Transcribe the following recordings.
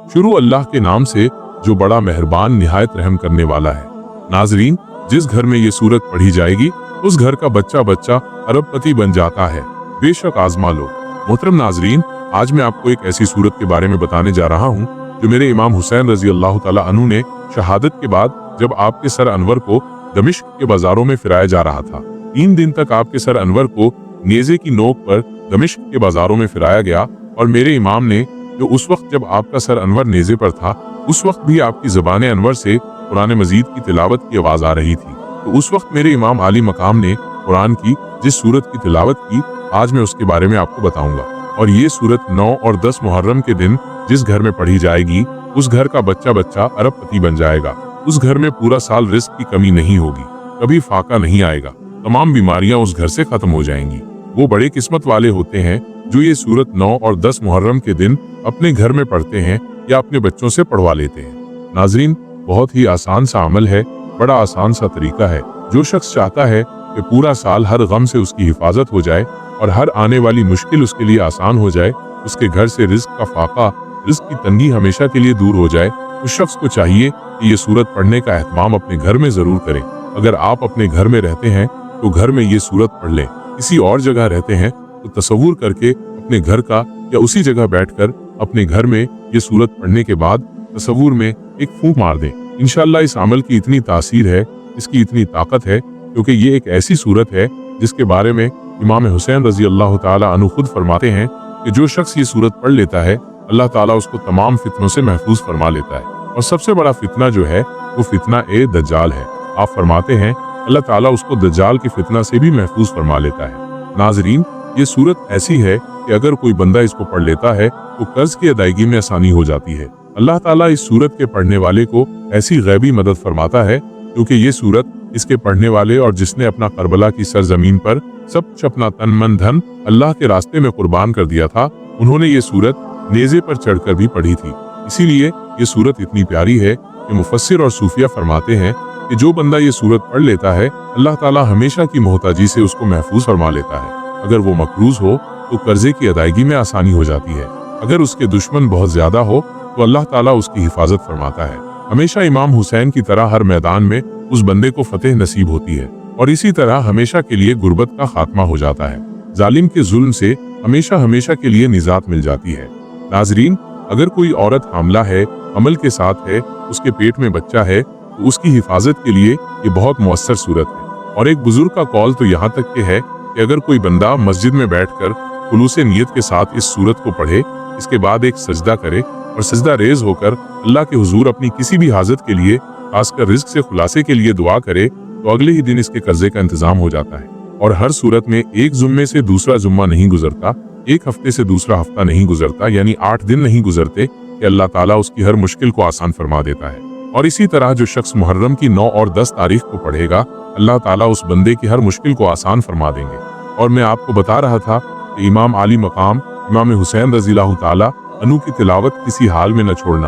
शुरू अल्लाह के नाम से जो बड़ा मेहरबान निहायत रहम करने वाला है। नाजरीन, जिस घर में ये सूरत पढ़ी जाएगी उस घर का बच्चा बच्चा अरबपति बन जाता है। बेशक आजमा लो। मोहतरम नाजरीन, आज मैं आपको एक ऐसी सूरत के बारे में बताने जा रहा हूँ जो मेरे इमाम हुसैन रजी अल्लाह ताला अन्हु ने शहादत के बाद जब आपके सर अनवर को दमिश्क के बाजारों में फिराया जा रहा था। 3 दिन तक आपके सर अनवर को नेज़े की नोक पर दमिश्क के बाजारों में फिराया गया और मेरे इमाम ने, जो उस वक्त जब आपका सर अनवर नेज़े पर था, उस वक्त भी आपकी ज़बान अनवर से कुरान मजीद की तिलावत की आवाज़ आ रही थी। तो उस वक्त मेरे इमाम आली मकाम ने कुरान की जिस सूरत की तिलावत की, आज मैं उसके बारे में आपको बताऊंगा। और ये सूरत 9 और 10 मुहर्रम के दिन जिस घर में पढ़ी जाएगी उस घर का बच्चा बच्चा अरबपति बन जाएगा। उस घर में पूरा साल रिस्क की कमी नहीं होगी, कभी फाका नहीं आएगा, तमाम बीमारियां उस घर से खत्म हो जाएंगी। वो बड़े किस्मत वाले होते हैं जो ये सूरत 9 और 10 मुहर्रम के दिन अपने घर में पढ़ते हैं या अपने बच्चों से पढ़वा लेते हैं। नाजरीन, बहुत ही आसान सा अमल है, बड़ा आसान सा तरीका है। जो शख्स चाहता है कि पूरा साल हर गम से उसकी हिफाजत हो जाए और हर आने वाली मुश्किल उसके लिए आसान हो जाए, उसके घर से रिस्क का फाका, रिस्क की तंगी हमेशा के लिए दूर हो जाए, उस शख्स को चाहिए कि ये सूरत पढ़ने का एहतमाम अपने घर में जरूर करें। अगर आप अपने घर में रहते हैं तो घर में ये सूरत पढ़ लें। किसी और जगह रहते हैं तो तसव्वुर करके अपने घर का या उसी जगह बैठकर अपने घर में ये सूरत पढ़ने के बाद तसव्वुर में एक फूंक मार दें। इंशाअल्लाह इस अमल की इतनी तासीर है, इसकी इतनी ताकत है, क्योंकि ये एक ऐसी सूरत है जिसके बारे में इमाम हुसैन रजी अल्लाह ताला अन्हु खुद फरमाते हैं कि जो शख्स ये सूरत पढ़ लेता है अल्लाह ताला उसको तमाम फितनों से महफूज फरमा लेता है। और सबसे बड़ा फितना जो है वो फितना दज्जाल है। आप फरमाते हैं अल्लाह ताला उसको दज्जाल की फितना से भी महफूज फरमा लेता है। नाजरीन, ये सूरत ऐसी है कि अगर कोई बंदा इसको पढ़ लेता है तो कर्ज की अदायगी में आसानी हो जाती है। अल्लाह ताला इस सूरत के पढ़ने वाले को ऐसी गैबी मदद फरमाता है, क्योंकि ये सूरत इसके पढ़ने वाले और जिसने अपना करबला की सरजमीन पर सब कुछ अपना तन मन धन अल्लाह के रास्ते में कुर्बान कर दिया था, उन्होंने ये सूरत नेज़े पर चढ़कर भी पढ़ी थी। इसीलिए ये सूरत इतनी प्यारी है कि मुफस्सिर और सूफिया फरमाते हैं कि जो बंदा ये सूरत पढ़ लेता है अल्लाह ताला हमेशा की मोहताजी से उसको महफूज फरमा लेता है। अगर वो मकरूज हो तो कर्जे की अदायगी में आसानी हो जाती है। अगर उसके दुश्मन बहुत ज्यादा हो तो अल्लाह ताला उसकी हिफाजत फरमाता है। हमेशा इमाम हुसैन की तरह हर मैदान में उस बंदे को फतेह नसीब होती है और इसी तरह हमेशा के लिए गुर्बत का खात्मा हो जाता है। जालिम के जुल्म से हमेशा हमेशा के लिए निजात मिल जाती है। नाजरीन, अगर कोई औरत हामला है, अमल के साथ है, उसके पेट में बच्चा है, तो उसकी हिफाजत के लिए ये बहुत मुअस्सर सूरत है। और एक बुजुर्ग का कौल तो यहाँ तक के है कि अगर कोई बंदा मस्जिद में बैठकर खुलूस नियत के साथ इस सूरत को पढ़े, इसके बाद एक सजदा करे और सजदा रेज होकर अल्लाह के हुजूर अपनी किसी भी हाजत के लिए, खासकर रिज्क से खुलासे के लिए दुआ करे, तो अगले ही दिन इसके कर्जे का इंतजाम हो जाता है। और हर सूरत में एक जुम्मे से दूसरा जुम्मा नहीं गुजरता, एक हफ्ते से दूसरा हफ्ता नहीं गुजरता, यानी 8 दिन नहीं गुजरते कि अल्लाह ताला उसकी हर मुश्किल को आसान फरमा देता है। और इसी तरह जो शख्स मुहर्रम की 9 और 10 तारीख को पढ़ेगा, अल्लाह ताला उस बंदे की हर मुश्किल को आसान फरमा देंगे। और मैं आपको बता रहा था कि इमाम आली मकाम इमाम हुसैन रज़ियल्लाहु ताला अन्हु की तिलावत किसी हाल में न छोड़ना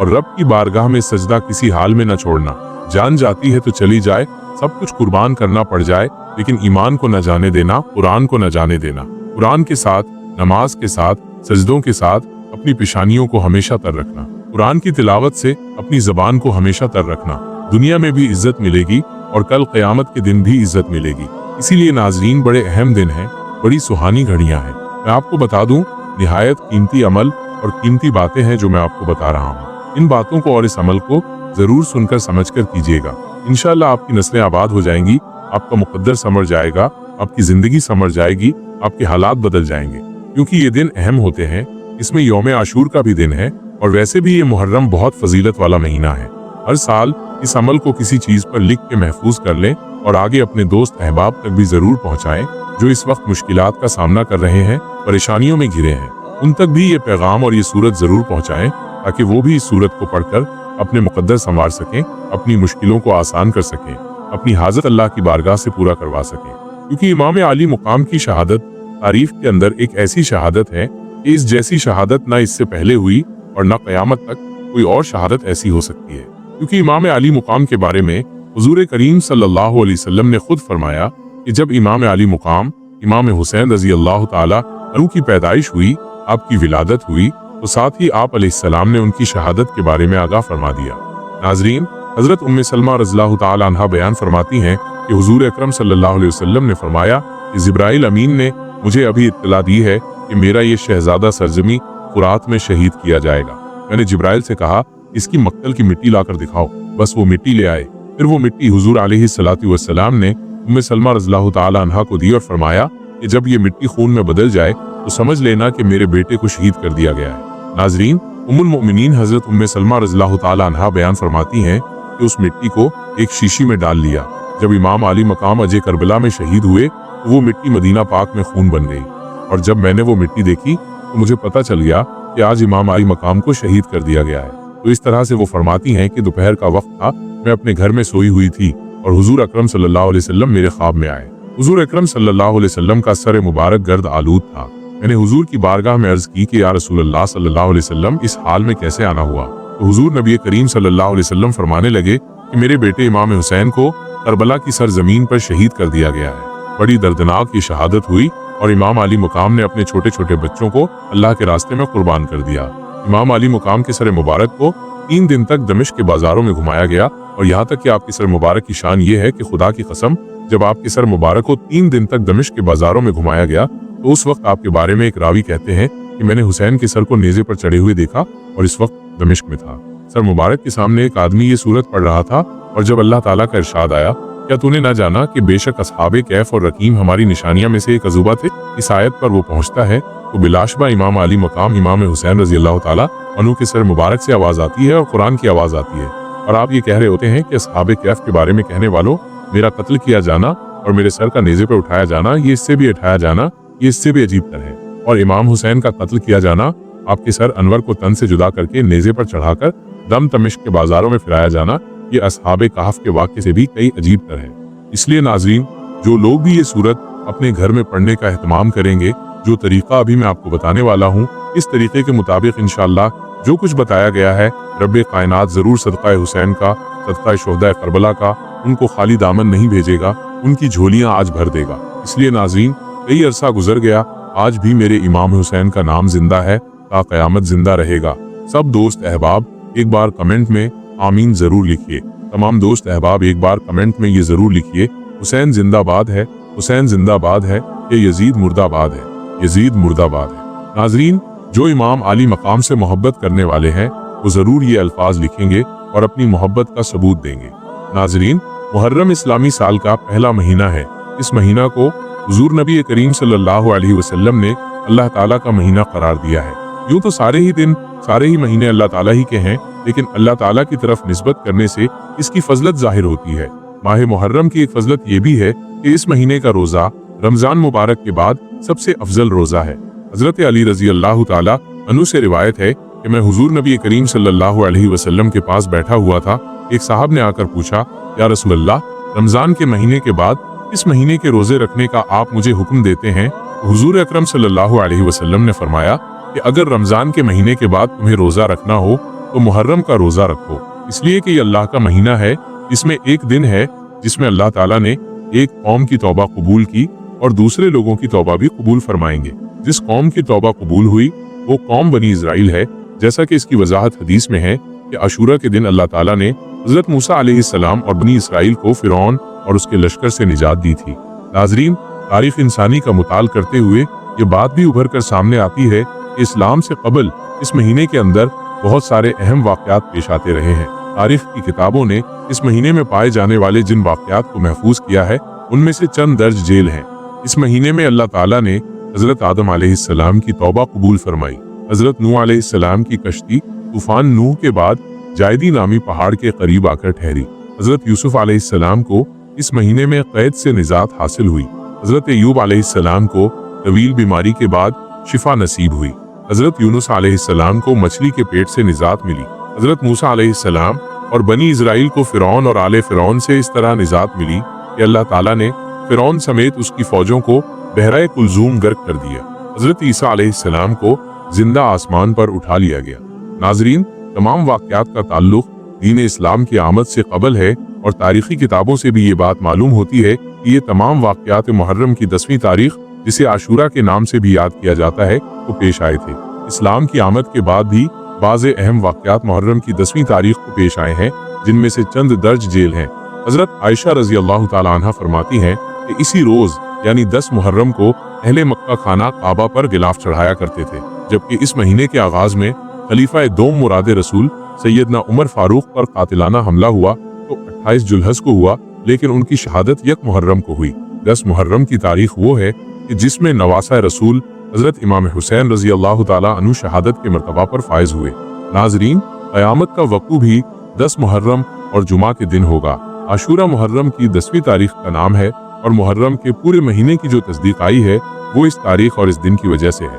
और रब की बारगाह में सजदा किसी हाल में न छोड़ना। जान जाती है तो चली जाए, सब कुछ कुर्बान करना पड़ जाए, लेकिन ईमान को न जाने देना, कुरान को न जाने देना। कुरान के साथ, नमाज के साथ, सजदों के साथ अपनी पेशानियों को हमेशा तर रखना। कुरान की तिलावत से अपनी जबान को हमेशा तर रखना। दुनिया में भी इज्जत मिलेगी और कल क़यामत के दिन भी इज्जत मिलेगी। इसीलिए नाजरीन, बड़े अहम दिन हैं, बड़ी सुहानी घड़ियां हैं। मैं आपको बता दूं, निहायत कीमती अमल और कीमती बातें हैं जो मैं आपको बता रहा हूँ। इन बातों को और इस अमल को जरूर सुनकर समझकर कीजिएगा। इंशाअल्लाह आपकी नस्लें आबाद हो जाएंगी, आपका मुकद्दर समझ जाएगा, आपकी जिंदगी समझ जाएगी, आपके हालात बदल जाएंगे। क्योंकि ये दिन अहम होते हैं। इसमें यौम आशूर का भी दिन है और वैसे भी ये मुहर्रम बहुत फजीलत वाला महीना है। हर साल इस अमल को किसी चीज पर लिख के महफूज कर लें और आगे अपने दोस्त अहबाब तक भी जरूर पहुँचाएं जो इस वक्त मुश्किलात का सामना कर रहे हैं, परेशानियों में घिरे हैं। उन तक भी ये पैगाम और ये सूरत जरूर पहुँचाएं ताकि वो भी इस सूरत को पढ़कर अपने मुकद्दर संवार सकें, अपनी मुश्किलों को आसान कर सकें, अपनी हाजत अल्लाह की बारगाह से पूरा करवा सकें। क्योंकि इमाम आली मुकाम की शहादत तारीफ के अंदर एक ऐसी शहादत है कि इस जैसी शहादत ना इससे पहले हुई और ना क़यामत तक कोई और शहादत ऐसी हो सकती है। क्योंकि इमाम आली मुकाम के बारे में हुजूर करीम सल्लल्लाहु अलैहि वसल्लम ने खुद फरमाया कि जब इमाम आली मुकाम इमाम हुसैन रज़ी अल्लाह ताला अन्हु की पैदाइश हुई, आपकी विलादत हुई, तो साथ ही आप अलैहिस्सलाम ने उनकी शहादत के बारे में आगाह फरमा दिया। नाजरीन, हजरत उम्मे सलमा रज़ियल्लाहु ताला अन्हा बयान फरमाती हैं कि हुजूर अकरम सल्लल्लाहु अलैहि वसल्लम ने फरमाया कि जिब्राइल अमीन ने मुझे अभी इत्तला दी है कि मेरा ये शहजादा सरजमी फुरात में शहीद किया जाएगा। मैंने जिब्राइल से कहा, इसकी मक्तल की मिट्टी लाकर दिखाओ। बस वो मिट्टी ले आए। फिर वो मिट्टी हुजूर अलैहिस्सलातु वस्सलाम ने उम्मे सलमा रज़ियल्लाहु ताला अन्हा को दी और फरमाया कि जब ये मिट्टी खून में बदल जाए तो समझ लेना कि मेरे बेटे को शहीद कर दिया गया है। नाजरीन, उम्मुल मोमिनीन हजरत उम्मे सलमा रज़ियल्लाहु ताला अन्हा बयान फरमाती हैं कि उस मिट्टी को एक शीशी में डाल लिया। जब इमाम अली मकाम अजय करबला में शहीद हुए तो वो मिट्टी मदीना पाक में खून बन गई, और जब मैंने वो मिट्टी देखी तो मुझे पता चल गया कि आज इमाम अली मकाम को शहीद कर दिया गया है। तो इस तरह से वो फरमाती हैं कि दोपहर का वक्त था, मैं अपने घर में सोई हुई थी और हुजूर अकरम सल्लल्लाहु अलैहि वसल्लम मेरे ख्वाब में आए। हुजूर अकरम सल्लल्लाहु अलैहि वसल्लम का सर मुबारक गर्द आलूद था। मैंने हुजूर की बारगाह में अर्ज की कि या रसूलल्लाह सल्लल्लाहु अलैहि वसल्लम, इस हाल में कैसे आना हुआ? तो हुजूर नबी करीम सल्लल्लाहु अलैहि वसल्लम फरमाने लगे कि मेरे बेटे इमाम हुसैन को करबला की सरजमीन पर शहीद कर दिया गया है। बड़ी दर्दनाक ये शहादत हुई और इमाम अली मुकाम ने अपने छोटे छोटे बच्चों को अल्लाह के रास्ते में कुर्बान कर दिया। इमाम अली मुकाम के सर मुबारक को 3 दिन तक दमिश्क के बाजारों में घुमाया गया, और यहाँ तक कि आपके सर मुबारक की शान ये है कि खुदा की कसम, जब आपके सर मुबारक को 3 दिन तक दमिश्क के बाजारों में घुमाया गया तो उस वक्त आपके बारे में एक रावी कहते हैं कि मैंने हुसैन के सर को नेज़े पर चढ़े हुए देखा और इस वक्त दमिश्क में था। सर मुबारक के सामने एक आदमी ये सूरत पढ़ रहा था, और जब अल्लाह ताला का इरशाद आया, क्या तूने ना जाना कि बेशक अस्हाबे कैफ और रकीम हमारी निशानियां में से एक अजूबा थे, इस आयत पर वो पहुंचता है तो बिलाशबा इमाम अली मकाम इमाम हुसैन रज़ियल्लाहु ताला अन्हु के सर मुबारक से आवाज आती है और कुरान की आवाज आती है, और आप ये कह रहे होते हैं कि अस्हाबे कैफ के बारे में कहने वालों, मेरा कत्ल किया जाना और मेरे सर का नेज़े पर उठाया जाना, ये इससे भी उठाया जाना, ये इससे भी अजीब तर है। और इमाम हुसैन का कत्ल किया जाना, आपके सर अनवर को तन से जुदा करके नेज़े पर चढ़ाकर दम दमिश्क के बाजारों में फिराया जाना, ये अस्हाबे कहफ के वाक़े से भी कई अजीब तर है। इसलिए नाजरीन, जो लोग भी ये सूरत अपने घर में पढ़ने का एहतमाम करेंगे, जो तरीका अभी मैं आपको बताने वाला हूँ, इस तरीके के मुताबिक इंशाअल्लाह जो कुछ बताया गया है, रब्बे कायनात जरूर सदका हुसैन का, सदका शुहदा करबला का उनको खाली दामन नहीं भेजेगा, उनकी झोलियां आज भर देगा। इसलिए नाजरीन, कई अरसा गुजर गया, आज भी मेरे इमाम हुसैन का नाम जिंदा है, ता क़यामत जिंदा रहेगा। सब दोस्त अहबाब एक बार कमेंट में आमीन जरूर लिखिए। तमाम दोस्त अहबाब एक बार कमेंट में ये जरूर लिखिए, हुसैन जिंदाबाद है, हुसैन जिंदाबाद है, ये यजीद मुर्दाबाद है, यजीद मुर्दाबाद है। नाजरीन, जो इमाम अली मकाम से मोहब्बत करने वाले हैं वो जरूर ये अल्फाज लिखेंगे और अपनी मोहब्बत का सबूत देंगे। नाजरीन, मुहर्रम इस्लामी साल का पहला महीना है। इस महीना को हुजूर नबी करीम सल्लल्लाहु अलैहि वसल्लम ने अल्लाह ताला का महीना करार दिया है। यूं तो सारे ही दिन, सारे ही महीने अल्लाह ताला ही के हैं, लेकिन अल्लाह ताला की तरफ निस्बत करने से इसकी फजलत जाहिर होती है। माह मुहर्रम की एक फजलत ये भी है कि इस महीने का रोजा रमजान मुबारक के बाद सबसे अफजल रोजा है। हजरत अली रजी अल्लाह ताला अन्हु से रिवायत है कि मैं हुजूर नबी करीम सल्लल्लाहु अलैहि वसल्लम के पास बैठा हुआ था। एक साहब ने आकर पूछा, या रसूलल्लाह, रमजान के महीने के बाद इस महीने के रोजे रखने का आप मुझे हुक्म देते हैं? तो हुजूर अकरम सल्लल्लाहु अलैहि वसल्लम ने फरमाया कि अगर रमजान के महीने के बाद तुम्हें रोजा रखना हो तो मुहर्रम का रोजा रखो, इसलिए कि ये अल्लाह का महीना है। इसमें एक दिन है जिसमें अल्लाह ताला ने एक कौम की तौबा कबूल की और दूसरे लोगों की तौबा भी कबूल फरमाएंगे। जिस कौम की तौबा कबूल हुई वो कौम बनी इजराइल है, जैसा कि इसकी वजाहत हदीस में है कि अशूरा के दिन अल्लाह ताला ने हजरत मूसा अलैहिस्सलाम और बनी इसराइल को फिरौन और उसके लश्कर से निजात दी थी। नाजरीन, तारीख इंसानी का मुताल करते हुए ये बात भी उभर कर सामने आती है कि इस्लाम से कबल इस महीने के अंदर बहुत सारे अहम वाक़यात पेश आते रहे हैं। तारीख की किताबों ने इस महीने में पाए जाने वाले जिन वाक़यात को महफूज किया है उनमें से चंद दर्ज जेल हैं। इस महीने में अल्लाह ताला ने हजरत आदम अलैहिस्सलाम की तौबा कबूल फरमाई। हजरत नूह अलैहिस्सलाम की कश्ती तूफान नूह के बाद जायदी नामी पहाड़ के करीब आकर ठहरी। हजरत यूसुफ अलैहिस्सलाम को इस महीने में कैद से निजात हासिल हुई। हजरत अय्यूब अलैहिस्सलाम को तवील बीमारी के बाद शिफा नसीब हुई। हजरत यूनुस अलैहिस्सलाम को मछली के पेट से निजात मिली। हजरत मूसा अलैहिस्सलाम और बनी इजराइल को फिरौन और आले फिरौन से इस तरह निजात मिली कि अल्लाह ताला ने फिरौन समेत उसकी फौजों को बहराए कुलजूम गर्क कर दिया। हजरत ईसा अलैहिस्सलाम को जिंदा आसमान पर उठा लिया गया। नाजरीन, तमाम वाक़यात का ताल्लुक दीन इस्लाम की आमद से कबल है और तारीखी किताबों से भी ये बात मालूम होती है कि ये तमाम वाक़यात मुहर्रम की 10वीं तारीख, जिसे आशूरा के नाम से भी याद किया जाता है, वो पेश आए थे। इस्लाम की आमद के बाद भी बाज़ अहम वाक़यात मुहर्रम की 10वीं तारीख को पेश आए हैं, जिनमें से चंद दर्ज जेल हैं। हजरत आयशा रज़ी अल्लाह तआला अन्हा फरमाती हैं कि इसी रोज यानी 10 मुहर्रम को अहले मक्का खाना काबा पर गिलाफ चढ़ाया करते थे, जबकि इस महीने के आगाज में खलीफा दोम मुराद रसूल सैयदना उमर फारूक पर कातिलाना हमला हुआ तो 28 जुल्हज को हुआ, लेकिन उनकी शहादत 1 मुहर्रम को हुई। 10 मुहर्रम की तारीख वो है कि जिसमें नवासा रसूल हजरत इमाम हुसैन रजी अल्लाह ताला अन्हु शहादत के मर्तबा पर फायज हुए। नाजरीन, क़यामत का वक़्तु भी 10 मुहर्रम और जुमा के दिन होगा। आशूरा मुहर्रम की 10वीं तारीख का नाम है और मुहर्रम के पूरे महीने की जो तस्दीक आई है वो इस तारीख और इस दिन की वजह से है,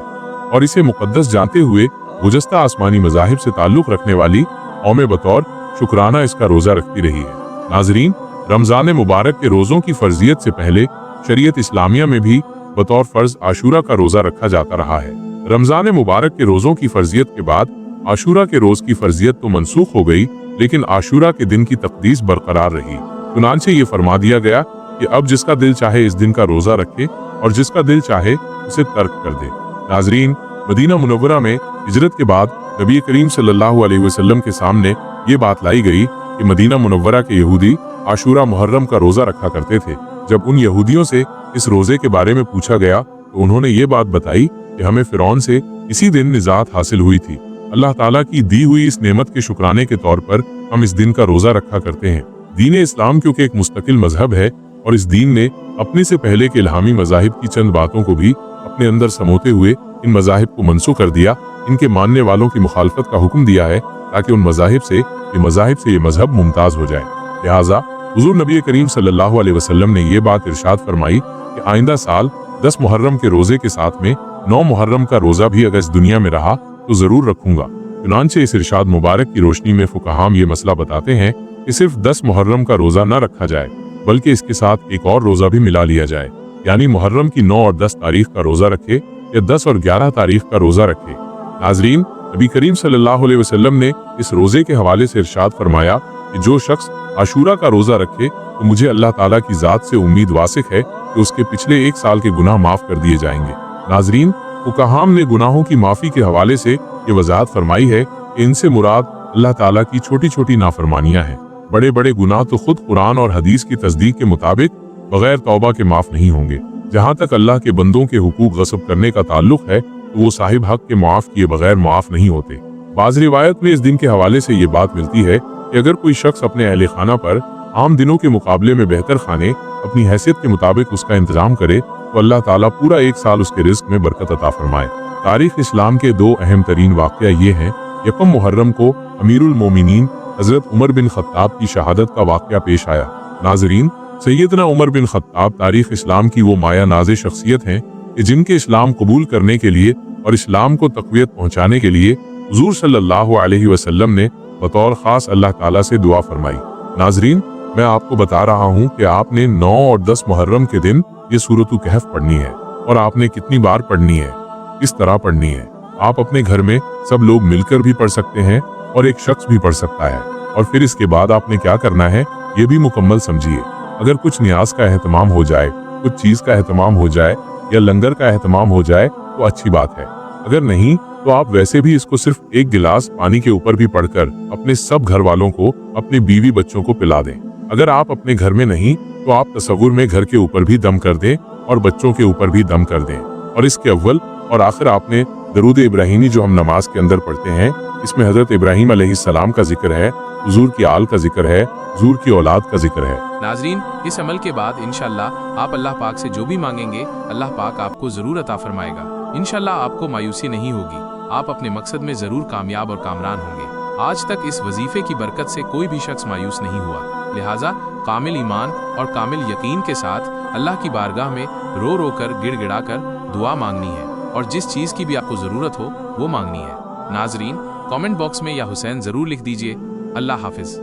और इसे मुक़द्दस जानते हुए गुज़श्ता आसमानी मज़ाहिब से ताल्लुक़ रखने वाली कौमें बतौर शुक्राना इसका रोज़ा रखती रही है। नाजरीन, रमज़ान मुबारक के रोज़ों की फ़र्जियत से पहले शरीयत इस्लामिया में भी बतौर फ़र्ज आशूरा का रोज़ा रखा जाता रहा है। रमज़ान मुबारक के रोज़ों की फ़र्जियत के बाद आशूरा के रोज़ की फ़र्जियत तो मनसूख हो गई, लेकिन आशूरा के दिन की तक़दीस बरकरार रही। चुनांचे ये फरमा दिया गया कि अब जिसका दिल चाहे इस दिन का रोज़ा रखे और जिसका दिल चाहे उसे तर्क कर दे। नाजरीन, मदीना मुनव्वरा में हिजरत के बाद नबी करीम सल्लल्लाहु अलैहि वसल्लम के सामने ये बात लाई गई कि मदीना मुनव्वरा के यहूदी आशूरा मुहर्रम का रोज़ा रखा करते थे। जब उन यहूदियों से इस रोज़े के बारे में पूछा गया तो उन्होंने ये बात बताई कि हमें फ़िरौन से इसी दिन निजात हासिल हुई थी। अल्लाह ताला की दी हुई इस नेमत के शुक्राने के तौर पर हम इस दिन का रोज़ा रखा करते हैं। दीन इस्लाम क्योंकि एक मुस्तकिल मजहब है और इस दीन ने अपने से पहले के इल्हामी मज़ाहिब की चंद बातों को भी अपने अंदर समोते हुए इन मज़ाहिब को मनसूख कर दिया, इनके मानने वालों की मुखालफत का हुक्म दिया है ताकि उन मज़ाहिब से ये मजहब मुमताज़ हो जाए। लिहाजा हुज़ूर नबी करीम सल्लल्लाहु अलैहि वसल्लम ने ये बात इरशाद फरमाई कि आइंदा साल 10 मुहर्रम के रोज़े के साथ में 9 मुहर्रम का रोज़ा भी अगर इस दुनिया में रहा तो ज़रूर रखूंगा। चुनांचे इस इरशाद मुबारक की रोशनी में फुक़हाम ये मसला बताते हैं कि सिर्फ 10 मुहर्रम का रोज़ा न रखा जाए, बल्कि इसके साथ एक और रोज़ा भी मिला लिया जाए, यानी मुहर्रम की 9 और 10 तारीख का रोज़ा रखे या 10 और 11 तारीख का रोज़ा रखे। नाजरीन, नबी करीम सल्लल्लाहु अलैहि वसल्लम ने इस रोज़े के हवाले से इरशाद फरमाया कि जो शख्स आशूरा का रोज़ा रखे तो मुझे अल्लाह ताला की ज़ात से उम्मीद वासिक है कि उसके पिछले 1 साल के गुनाह माफ़ कर दिए जाएंगे। नाजरीन, फुक़हाम ने गुनाहों की माफ़ी के हवाले से ये वजाहत फरमाई है कि इनसे मुराद अल्लाह ताला की छोटी छोटी नाफरमानियां हैं। बड़े बड़े गुनाह तो खुद कुरान और हदीस की तस्दीक के मुताबिक बगैर तौबा के माफ़ नहीं होंगे। जहाँ तक अल्लाह के बंदों के हुकूक गस्ब करने का ताल्लुक है तो वो साहिब हक के मुआफ़ किए बगैर मुआफ़ नहीं होते। बाज़ रिवायत में इस दिन के हवाले से ये बात मिलती है कि अगर कोई शख्स अपने अहले खाना पर आम दिनों के मुकाबले में बेहतर खाने अपनी हैसियत के मुताबिक उसका इंतजाम करे तो अल्लाह ताला पूरा 1 साल उसके रिज़्क़ में बरकत अता फरमाए। तारीख़ इस्लाम के 2 अहम तरीन वाक़या ये हैं। यकम मुहर्रम को अमीरुल मोमिनीन हज़रत उमर बिन खत्ताब की शहादत का वाक़या पेश आया। नाजरीन, सैयदना उमर बिन खत्ताब तारीख़ इस्लाम की वो माया नाज़े शख्सियत हैं कि जिनके इस्लाम कबूल करने के लिए और इस्लाम को तक़वियत पहुँचाने के लिए हुज़ूर सल्लल्लाहु अलैहि वसल्लम ने बतौर ख़ास अल्लाह ताला से दुआ फरमाई। नाजरीन, मैं आपको बता रहा हूँ कि आपने 9 और 10 मुहर्रम के दिन ये सूरतुल कहफ पढ़नी है, और आपने कितनी बार पढ़नी है, किस तरह पढ़नी है। आप अपने घर में सब लोग मिलकर भी पढ़ सकते हैं और एक शख्स भी पढ़ सकता है। और फिर इसके बाद आपने क्या करना है ये भी मुकम्मल समझिए। अगर कुछ न्याज का एहतमाम हो जाए, कुछ चीज का एहतमाम हो जाए या लंगर का एहतमाम हो जाए तो अच्छी बात है। अगर नहीं तो आप वैसे भी इसको सिर्फ 1 गिलास पानी के ऊपर भी पढ़कर अपने सब घर वालों को, अपने बीवी बच्चों को पिला दें। अगर आप अपने घर में नहीं तो आप तसव्वुर में घर के ऊपर भी दम कर दें और बच्चों के ऊपर भी दम कर दें। और इसके अव्वल और आखिर आपने दरूद इब्राहिमी जो हम नमाज के अंदर पढ़ते हैं, इसमें हजरत इब्राहिम अलैहिस्सलाम का जिक्र है, हुजूर की आल का जिक्र है, हुजूर की औलाद का जिक्र है। नाजरीन, इस अमल के बाद इंशाअल्लाह आप अल्लाह पाक से जो भी मांगेंगे अल्लाह पाक आपको जरूर अता फरमाएगा। इंशाअल्लाह आपको मायूसी नहीं होगी, आप अपने मकसद में जरूर कामयाब और कामरान होंगे। आज तक इस वजीफे की बरकत से कोई भी शख्स मायूस नहीं हुआ। लिहाजा कामिल ईमान और कामिल यकीन के साथ अल्लाह की बारगाह में रो रो कर गिड़गिड़ा कर दुआ मांगनी है, और जिस चीज़ की भी आपको ज़रूरत हो वो मांगनी है। नाजरीन, कमेंट बॉक्स में या हुसैन ज़रूर लिख दीजिए। अल्लाह हाफिज़।